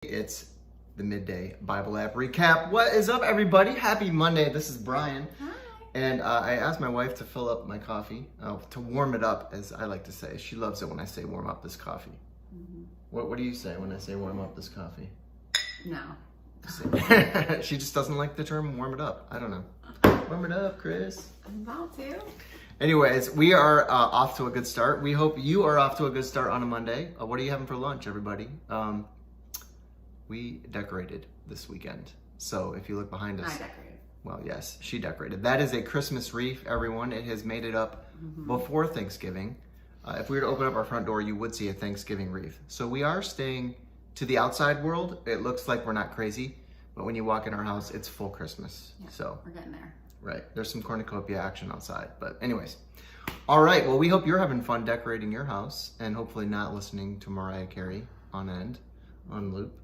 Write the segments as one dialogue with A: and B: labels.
A: It's the Midday Bible app recap. What is up, everybody? Happy Monday. This is Brian.
B: Hi.
A: And I asked my wife to fill up my coffee, to warm it up, as I like to say. She loves it when I say warm up this coffee. Mm-hmm. What do you say when I say warm up this coffee?
B: No.
A: She just doesn't like the term warm it up. I don't know. Warm it up, Chris.
B: I'm about to.
A: Anyways, we are off to a good start. We hope you are off to a good start on a Monday. What are you having for lunch, everybody? We decorated this weekend. So if you look behind us.
B: I decorated.
A: Well, yes, she decorated. That is a Christmas wreath, everyone. It has made it up before Thanksgiving. If we were to open up our front door, you would see a Thanksgiving wreath. So we are staying to the outside world. It looks like we're not crazy, but when you walk in our house, it's full Christmas.
B: Yeah,
A: so
B: we're getting there.
A: Right. There's some cornucopia action outside. But anyways. All right. Well, we hope you're having fun decorating your house and hopefully not listening to Mariah Carey on loop.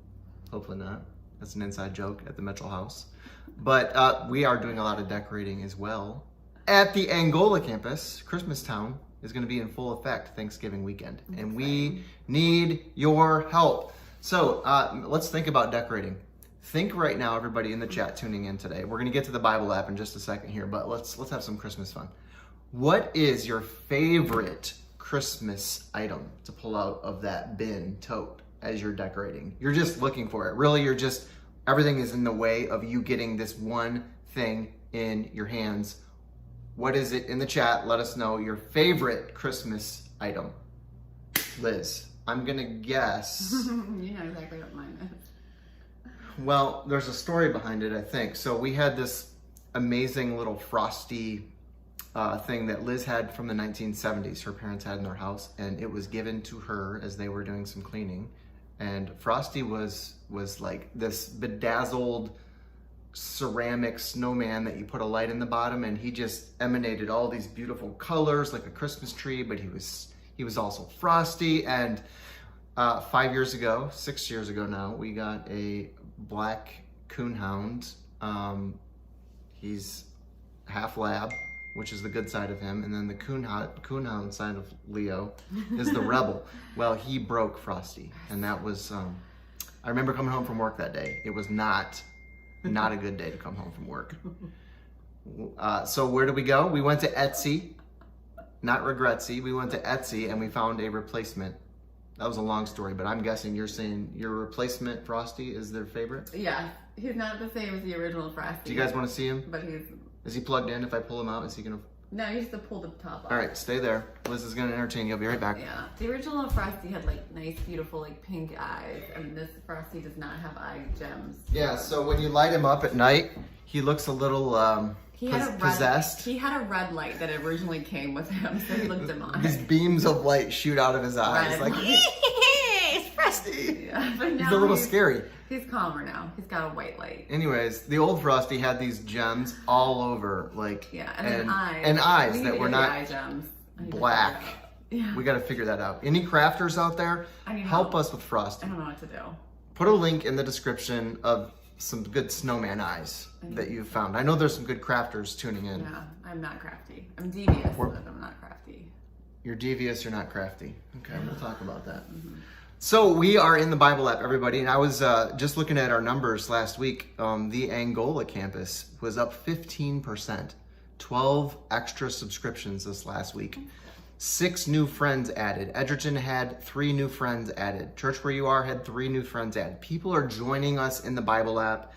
A: Hopefully not. That's an inside joke at the Mitchell house. But we are doing a lot of decorating as well. At the Angola campus, Christmas Town is going to be in full effect Thanksgiving weekend. And we need your help. So let's think about decorating. Think right now, everybody in the chat tuning in today. We're going to get to the Bible app in just a second here, but let's have some Christmas fun. What is your favorite Christmas item to pull out of that bin tote as you're decorating? You're just looking for it. Really, everything is in the way of you getting this one thing in your hands. What is it in the chat? Let us know your favorite Christmas item. Liz, I'm going to guess.
B: You know exactly what mine is.
A: Well, there's a story behind it, I think. So we had this amazing little frosty thing that Liz had from the 1970s. Her parents had in their house, and it was given to her as they were doing some cleaning. And Frosty was like this bedazzled ceramic snowman that you put a light in the bottom, and he just emanated all these beautiful colors like a Christmas tree, but he was also frosty. And 6 years ago now, we got a black coonhound. He's half lab, which is the good side of him, and then the coonhound side of Leo is the rebel. Well, he broke Frosty, and that was, I remember coming home from work that day. It was not a good day to come home from work. So where did we go? We went to Etsy, not Regretsy. We went to Etsy, and we found a replacement. That was a long story, but I'm guessing you're saying your replacement Frosty is their favorite?
B: Yeah, he's not the same as the original Frosty.
A: Do you guys want to see him?
B: But
A: Is he plugged in? If I pull him out, is he gonna?
B: No, you have to pull the top off.
A: All right, stay there. Liz is gonna entertain you. I'll be right back.
B: Yeah, the original Frosty had like nice, beautiful, like pink eyes, and this Frosty does not have eye gems.
A: Yeah, so when you light him up at night, he looks a little possessed.
B: He had a red light that originally came with him, so he looked demonic.
A: These beams of light shoot out of his eyes,
B: Red
A: like
B: light.
A: it's Frosty.
B: Yeah, but now
A: He's a little scary.
B: He's calmer now. He's got a white light.
A: Anyways, the old Frosty had these gems all over, like
B: and eyes.
A: And eyes that were not
B: eye gems.
A: black.
B: Yeah.
A: We got to figure that out. Any crafters out there, help us with Frosty.
B: I don't know what to do.
A: Put a link in the description of some good snowman eyes that you've found. I know there's some good crafters tuning in.
B: Yeah, I'm not crafty. I'm devious, but I'm not crafty.
A: You're devious, you're not crafty. Okay, we'll talk about that. Mm-hmm. So we are in the Bible app, everybody, and I was just looking at our numbers last week. The Angola campus was up 15%, 12 extra subscriptions this last week, 6 new friends added. Edgerton had 3 new friends added. Church Where You Are had 3 new friends added. People are joining us in the Bible app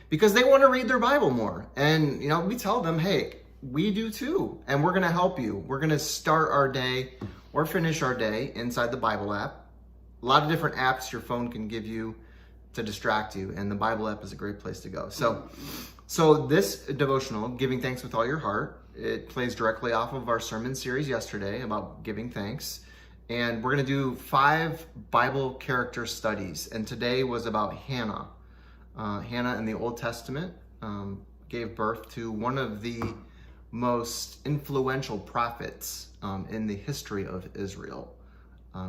A: because they want to read their Bible more. And, we tell them, hey, we do too, and we're going to help you. We're going to start our day or finish our day inside the Bible app. A lot of different apps your phone can give you to distract you, and the Bible app is a great place to go. So this devotional, Giving Thanks with All Your Heart, it plays directly off of our sermon series yesterday about giving thanks. And we're going to do 5 Bible character studies. And today was about Hannah. Hannah in the Old Testament gave birth to one of the most influential prophets in the history of Israel.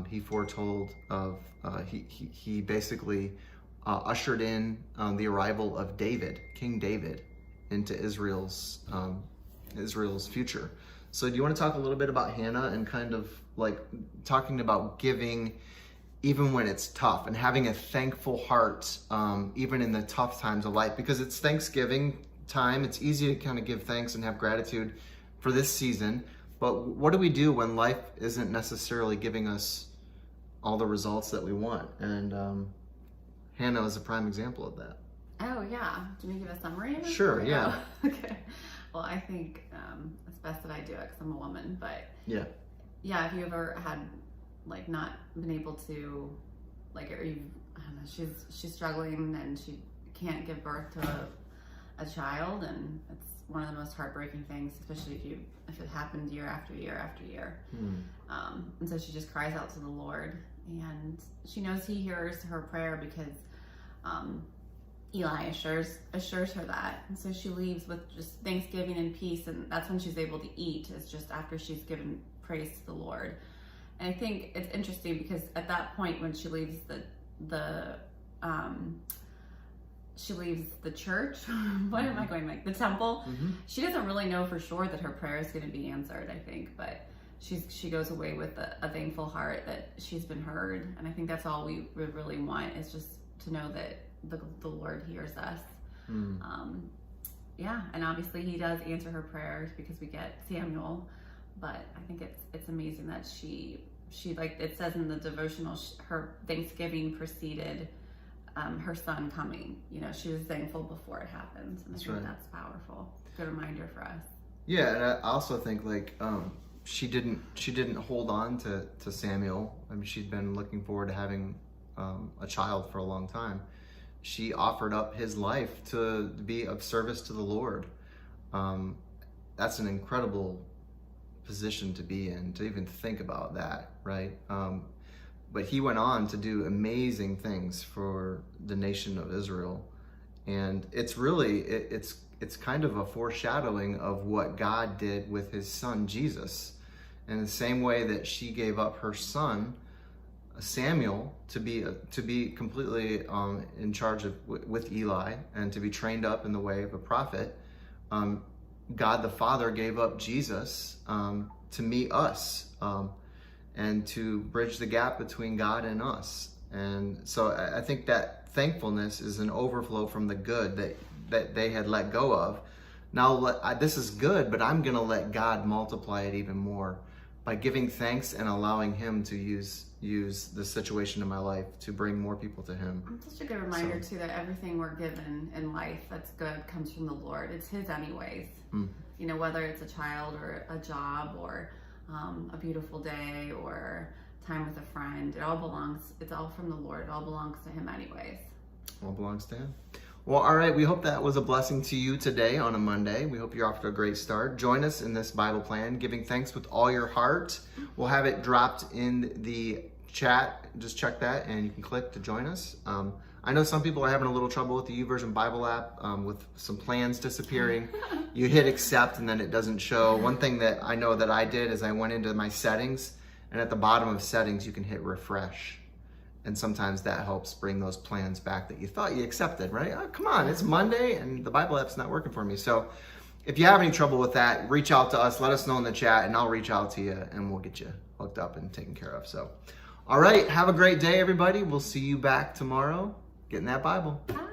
A: He foretold of, he basically ushered in the arrival of David, King David, into Israel's future. So do you want to talk a little bit about Hannah and kind of like talking about giving even when it's tough, and having a thankful heart, even in the tough times of life, because it's Thanksgiving time. It's easy to kind of give thanks and have gratitude for this season. But what do we do when life isn't necessarily giving us all the results that we want? And Hannah is a prime example of that.
B: Oh, yeah. Do you want to give a summary of it?
A: Sure, yeah.
B: Oh, okay. Well, I think it's best that I do it because I'm a woman. But
A: yeah,
B: if you ever had like not been able to, like, or you, I don't know, she's struggling and she can't give birth to a child, and it's one of the most heartbreaking things, especially if it happened year after year after year. And so she just cries out to the Lord, and she knows He hears her prayer because Eli assures her that. And so she leaves with just thanksgiving and peace, and that's when she's able to eat, is just after she's given praise to the Lord. And I think it's interesting because at that point when she leaves she leaves the church, what am I going like? The temple. She doesn't really know for sure that her prayer is going to be answered, I think, but she goes away with a thankful heart that she's been heard. And I think that's all we really want, is just to know that the Lord hears us. And obviously He does answer her prayers because we get Samuel, but I think it's amazing that she like it says in the devotional, her Thanksgiving preceded her son coming. You know, she was thankful before it happened, and I think that's powerful. Good reminder for us.
A: Yeah, and I also think like she didn't hold on to Samuel. I mean, she'd been looking forward to having a child for a long time. She offered up his life to be of service to the Lord. That's an incredible position to be in, to even think about that, right? But he went on to do amazing things for the nation of Israel. And it's really, it's kind of a foreshadowing of what God did with His son, Jesus. In the same way that she gave up her son, Samuel, to be completely in charge of with Eli and to be trained up in the way of a prophet, God the Father gave up Jesus to meet us and to bridge the gap between God and us. And so I think that thankfulness is an overflow from the good that they had let go of. Now, this is good, but I'm going to let God multiply it even more by giving thanks and allowing Him to use the situation in my life to bring more people to Him.
B: It's such a good reminder, too, that everything we're given in life that's good comes from the Lord. It's His anyways. You know, whether it's a child or a job or a beautiful day or time with a friend, it's all from the Lord. It all belongs to Him anyways.
A: All belongs to Him. Well, all right, we hope that was a blessing to you today on a Monday. We hope you're off to a great start. Join us in this Bible plan, giving thanks with all your heart. We'll have it dropped in the chat. Just check that and you can click to join us. I know some people are having a little trouble with the YouVersion Bible app with some plans disappearing. You hit accept and then it doesn't show. One thing that I know that I did is I went into my settings, and at the bottom of settings you can hit refresh. And sometimes that helps bring those plans back that you thought you accepted, right? Oh, come on, it's Monday and the Bible app's not working for me. So if you have any trouble with that, reach out to us, let us know in the chat, and I'll reach out to you and we'll get you hooked up and taken care of. So, all right, have a great day, everybody. We'll see you back tomorrow. Get in that Bible.
B: Bye.